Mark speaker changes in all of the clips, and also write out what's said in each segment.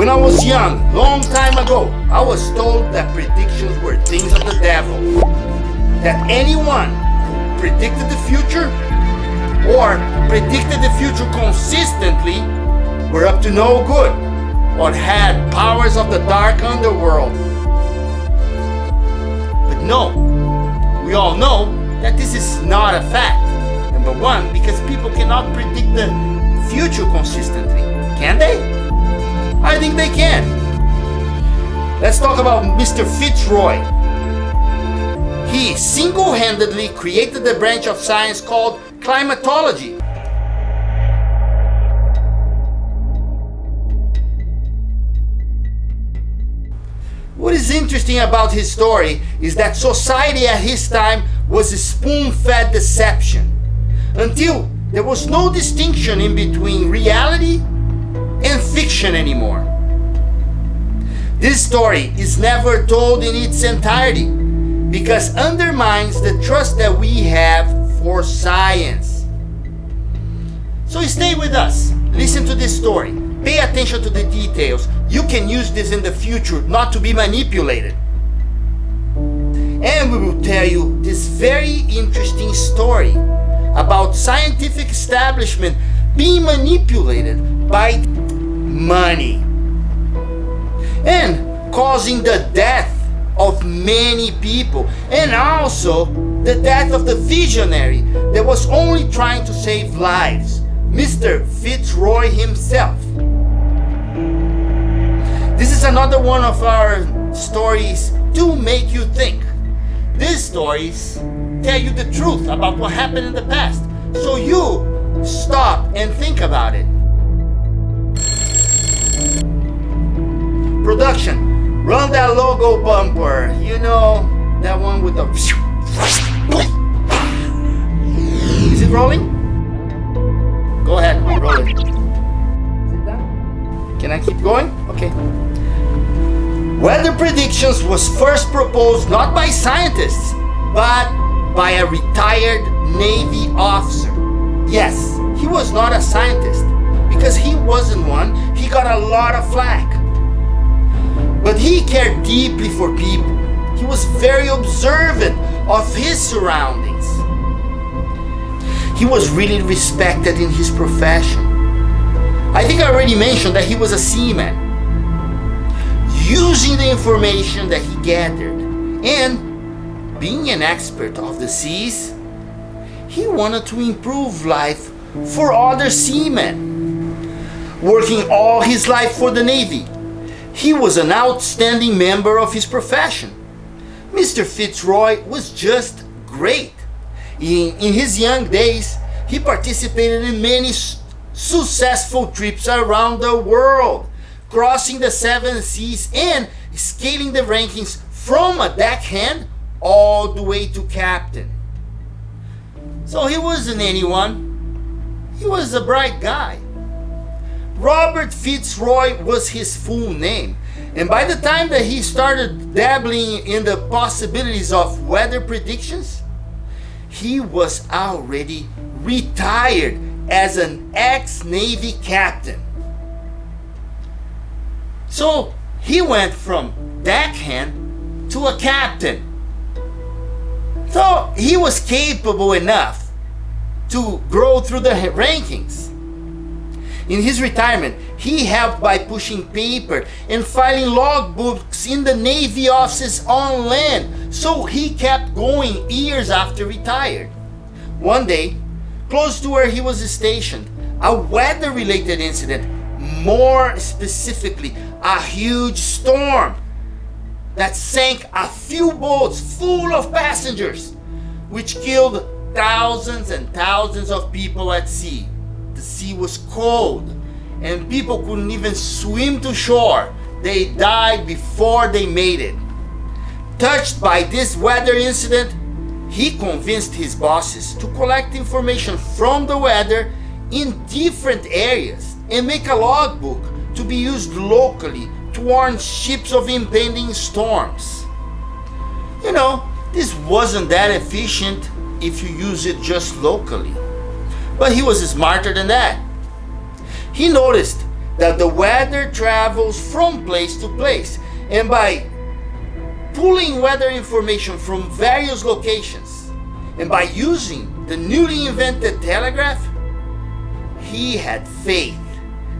Speaker 1: When I was young, long time ago, I was told that predictions were things of the devil. That anyone who predicted the future or predicted the future consistently were up to no good or had powers of the dark underworld. But no, we all know that this is not a fact. Number one, because people cannot predict the future consistently. Can they? I think they can. Let's talk about Mr. Fitzroy. He single-handedly created the branch of science called climatology. What is interesting about his story is that society at his time was a spoon-fed deception, until there was no distinction in between reality and fiction anymore. This story is never told in its entirety because undermines the trust that we have for science. So stay with us, listen to this story, pay attention to the details. You can use this in the future not to be manipulated. And we will tell you this very interesting story about scientific establishment being manipulated by money and causing the death of many people, and also the death of the visionary that was only trying to save lives, Mr. Fitzroy himself. This is another one of our stories to make you think. These stories tell you the truth about what happened in the past, so you stop and think about it. Production, run that logo bumper. You know, that one with the... Is it rolling? Go ahead, roll it. Is it done? Can I keep going? Okay. Weather predictions was first proposed not by scientists, but by a retired Navy officer. Yes, he was not a scientist. Because he wasn't one, he got a lot of flack. But he cared deeply for people. He was very observant of his surroundings. He was really respected in his profession. I think I already mentioned that he was a seaman. Using the information that he gathered and being an expert of the seas, he wanted to improve life for other seamen. Working all his life for the Navy, he was an outstanding member of his profession. Mr. Fitzroy was just great. In his young days, he participated in many successful trips around the world, crossing the 7 seas and scaling the rankings from a deckhand all the way to captain. So he wasn't anyone. He was a bright guy. Robert Fitzroy was his full name, and by the time that he started dabbling in the possibilities of weather predictions, he was already retired as an ex-Navy captain. So he went from deckhand to a captain. So he was capable enough to grow through the rankings. In his retirement, he helped by pushing paper and filing logbooks in the Navy offices on land, so he kept going years after retired. One day, close to where he was stationed, a weather-related incident, more specifically, a huge storm that sank a few boats full of passengers, which killed thousands and thousands of people at sea. The sea was cold and people couldn't even swim to shore. They died before they made it. Touched by this weather incident, he convinced his bosses to collect information from the weather in different areas and make a logbook to be used locally to warn ships of impending storms. You know, this wasn't that efficient if you use it just locally. But he was smarter than that. He noticed that the weather travels from place to place. And by pulling weather information from various locations and by using the newly invented telegraph, he had faith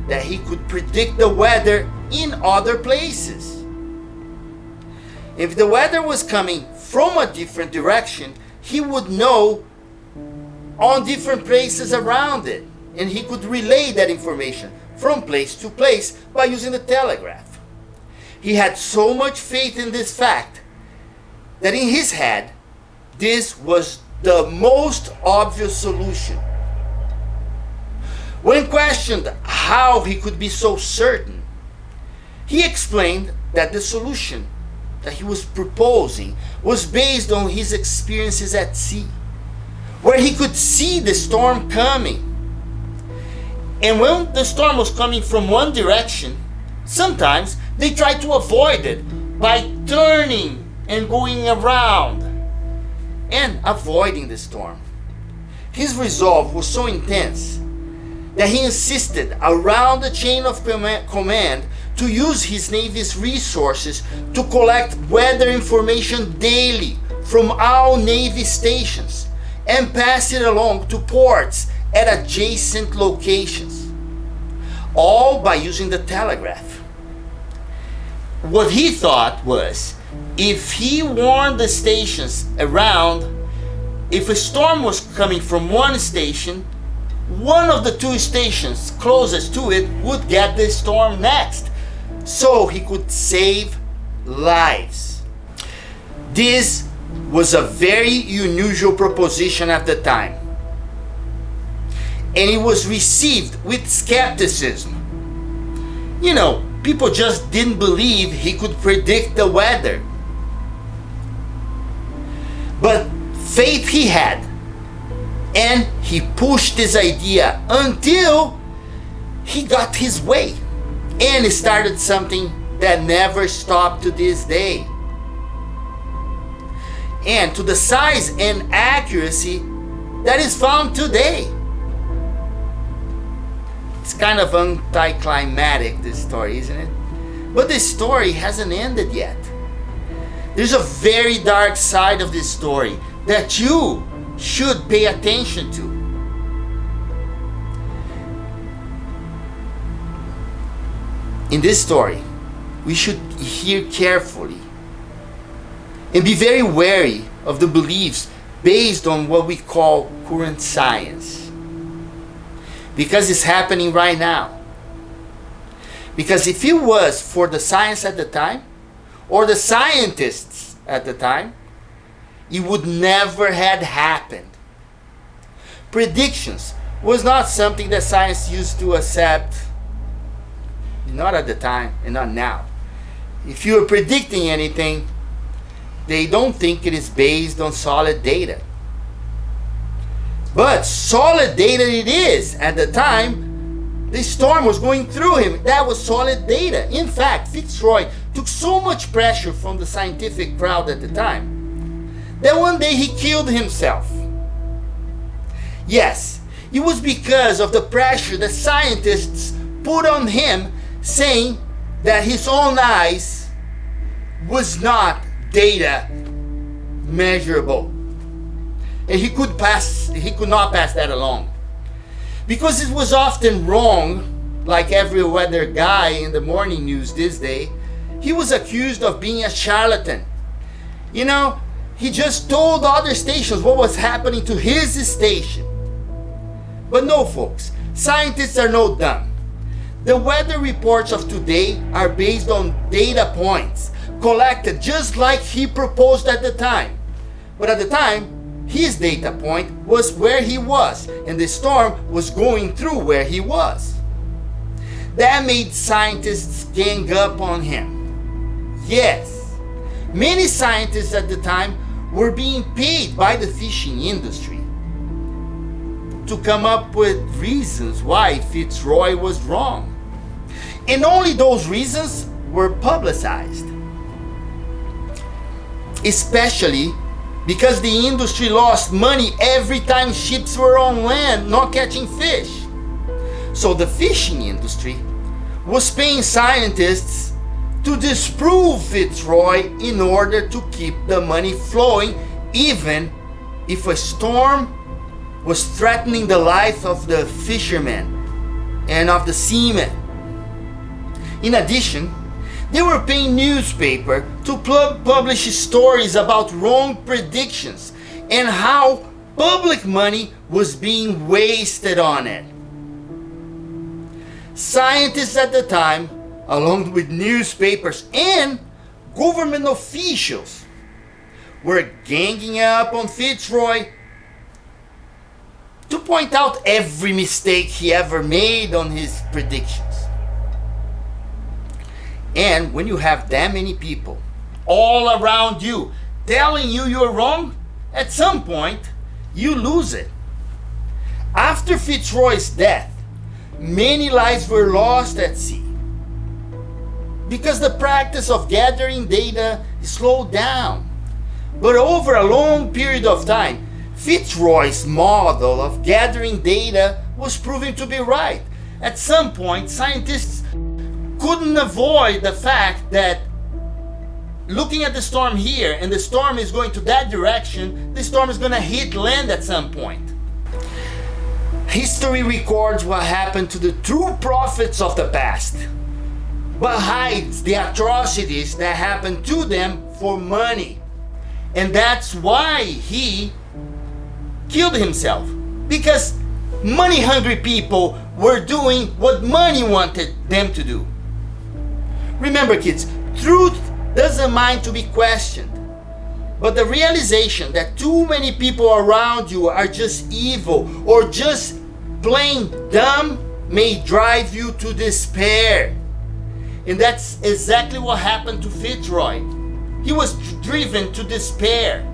Speaker 1: that he could predict the weather in other places. If the weather was coming from a different direction, he would know on different places around it, and he could relay that information from place to place by using the telegraph. He had so much faith in this fact that in his head, this was the most obvious solution. When questioned how he could be so certain, he explained that the solution that he was proposing was based on his experiences at sea, where he could see the storm coming. And when the storm was coming from one direction, sometimes they tried to avoid it by turning and going around and avoiding the storm. His resolve was so intense that he insisted around the chain of command to use his Navy's resources to collect weather information daily from all Navy stations and pass it along to ports at adjacent locations, all by using the telegraph. What he thought was, if he warned the stations around, if a storm was coming from one station, one of the two stations closest to it would get the storm next, so he could save lives. This was a very unusual proposition at the time, and it was received with skepticism. You know, people just didn't believe he could predict the weather. But faith he had, and he pushed his idea until he got his way and started something that never stopped to this day. And to the size and accuracy that is found today. It's kind of anticlimactic, this story, isn't it? But this story hasn't ended yet. There's a very dark side of this story that you should pay attention to. In this story, we should hear carefully and be very wary of the beliefs based on what we call current science. Because it's happening right now. Because if it was for the science at the time, or the scientists at the time, it would never had happened. Predictions was not something that science used to accept, not at the time and not now. If you are predicting anything, they don't think it is based on solid data. But solid data it is. At the time, the storm was going through him. That was solid data. In fact, Fitzroy took so much pressure from the scientific crowd at the time that one day he killed himself. Yes, it was because of the pressure that scientists put on him, saying that his own eyes was not data measurable. And he could not pass that along. Because it was often wrong, like every weather guy in the morning news this day, he was accused of being a charlatan. You know, he just told other stations what was happening to his station. But no, folks, scientists are no dumb. The weather reports of today are based on data points collected just like he proposed at the time. But at the time, his data point was where he was, and the storm was going through where he was. That made scientists gang up on him. Yes, many scientists at the time were being paid by the fishing industry to come up with reasons why Fitzroy was wrong. And only those reasons were publicized. Especially because the industry lost money every time ships were on land not catching fish. So the fishing industry was paying scientists to disprove Fitzroy in order to keep the money flowing, even if a storm was threatening the life of the fishermen and of the seamen. In addition, they were paying newspaper to publish stories about wrong predictions and how public money was being wasted on it. Scientists at the time, along with newspapers and government officials, were ganging up on Fitzroy to point out every mistake he ever made on his predictions. And when you have that many people all around you telling you you're wrong, at some point you lose it. After Fitzroy's death, many lives were lost at sea because the practice of gathering data slowed down. But over a long period of time, Fitzroy's model of gathering data was proving to be right. At some point, scientists couldn't avoid the fact that looking at the storm here and the storm is going to that direction, the storm is going to hit land at some point. History records what happened to the true prophets of the past, but hides the atrocities that happened to them for money. And that's why he killed himself, because money-hungry people were doing what money wanted them to do. Remember, kids, truth doesn't mind to be questioned, but the realization that too many people around you are just evil or just plain dumb may drive you to despair. And that's exactly what happened to Fitzroy. He was driven to despair.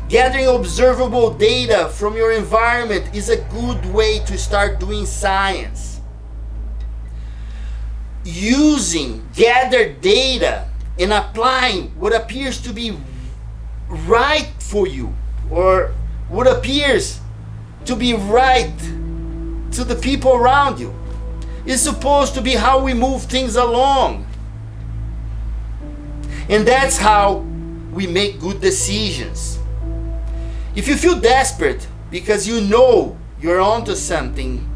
Speaker 1: Gathering observable data from your environment is a good way to start doing science. Using gathered data and applying what appears to be right for you, or what appears to be right to the people around you, is supposed to be how we move things along. And that's how we make good decisions. If you feel desperate because you know you're onto something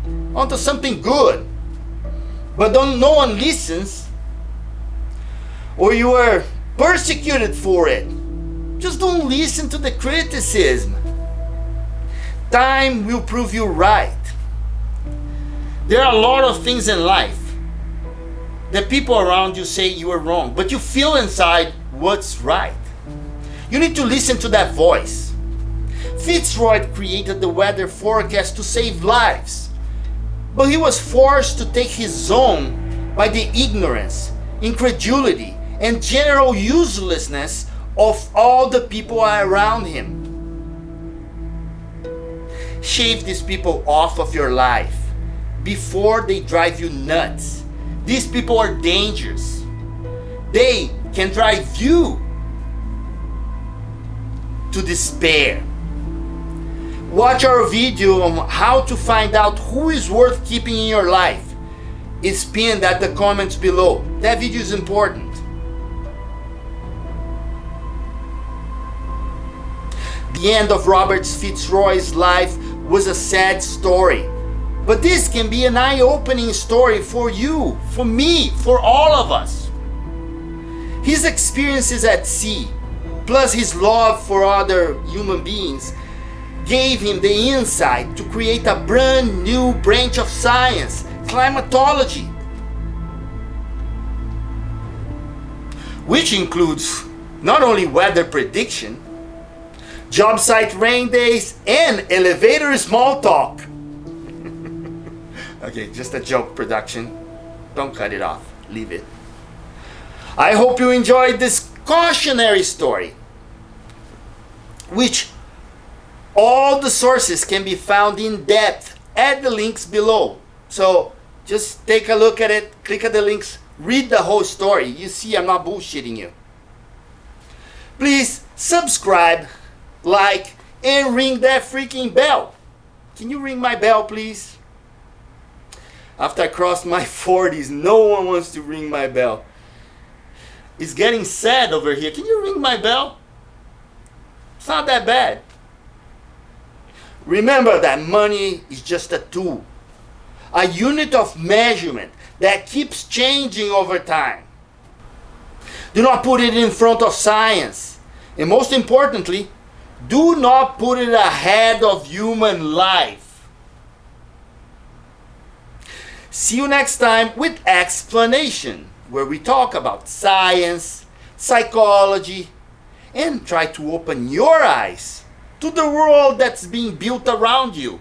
Speaker 1: good, but no one listens, or you are persecuted for it, just don't listen to the criticism. Time will prove you right. There are a lot of things in life that people around you say you are wrong, but you feel inside what's right. You need to listen to that voice. Fitzroy created the weather forecast to save lives, but he was forced to take his own by the ignorance, incredulity, and general uselessness of all the people around him. Shave these people off of your life before they drive you nuts. These people are dangerous. They can drive you to despair. Watch our video on how to find out who is worth keeping in your life. It's pinned at the comments below. That video is important. The end of Robert Fitzroy's life was a sad story. But this can be an eye-opening story for you, for me, for all of us. His experiences at sea, plus his love for other human beings, gave him the insight to create a brand new branch of science, climatology, which includes not only weather prediction, job site rain days, and elevator small talk. Okay, just a joke, production. Don't cut it off. Leave it. I hope you enjoyed this cautionary story, which all the sources can be found in depth at the links below. So just take a look at it, click at the links, read the whole story. You see, I'm not bullshitting you. Please subscribe, like, and ring that freaking bell. Can you ring my bell, please? After I crossed my 40s, no one wants to ring my bell. It's getting sad over here. Can you ring my bell? It's not that bad. Remember that money is just a tool, a unit of measurement that keeps changing over time. Do not put it in front of science. And most importantly, do not put it ahead of human life. See you next time with Explanation, where we talk about science, psychology, and try to open your eyes to the world that's being built around you.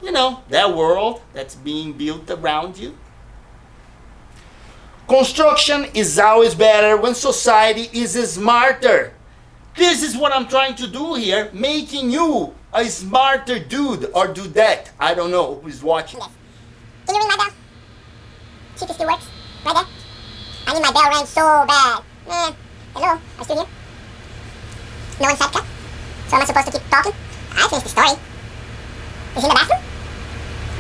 Speaker 1: You know, that world that's being built around you. Construction is always better when society is smarter. This is what I'm trying to do here, making you a smarter dude or dudette. I don't know who's watching.
Speaker 2: Can you ring my bell? See if it still works. Right there. I need my bell rang so bad. Hello? Are you still here? No one said cut? So am I supposed to keep talking? I finished the story. Is he in the bathroom?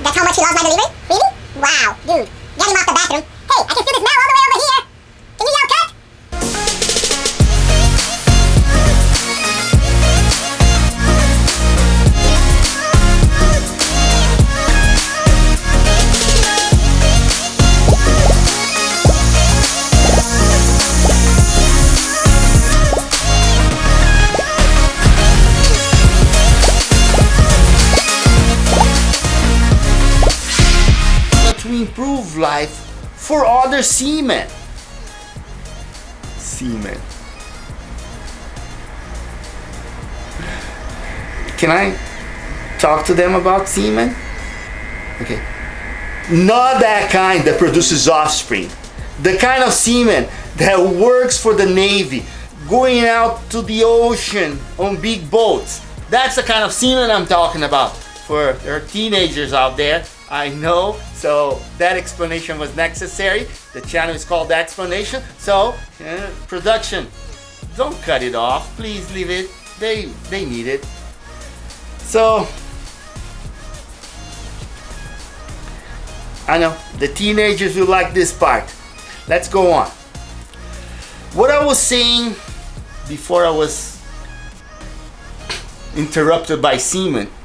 Speaker 2: That's how much he loves my delivery? Really? Wow, dude. Get him off the bathroom. Hey, I can feel the smell all the way over here. Can you yell cut?
Speaker 1: To improve life for other seamen. Seamen. Can I talk to them about semen? Okay. Not that kind that produces offspring. The kind of semen that works for the Navy, going out to the ocean on big boats. That's the kind of semen I'm talking about. For our teenagers out there, I know, so that explanation was necessary. The channel is called Explanation, so production, don't cut it off. Please leave it. They need it. So, I know, the teenagers will like this part. Let's go on. What I was saying before I was interrupted by semen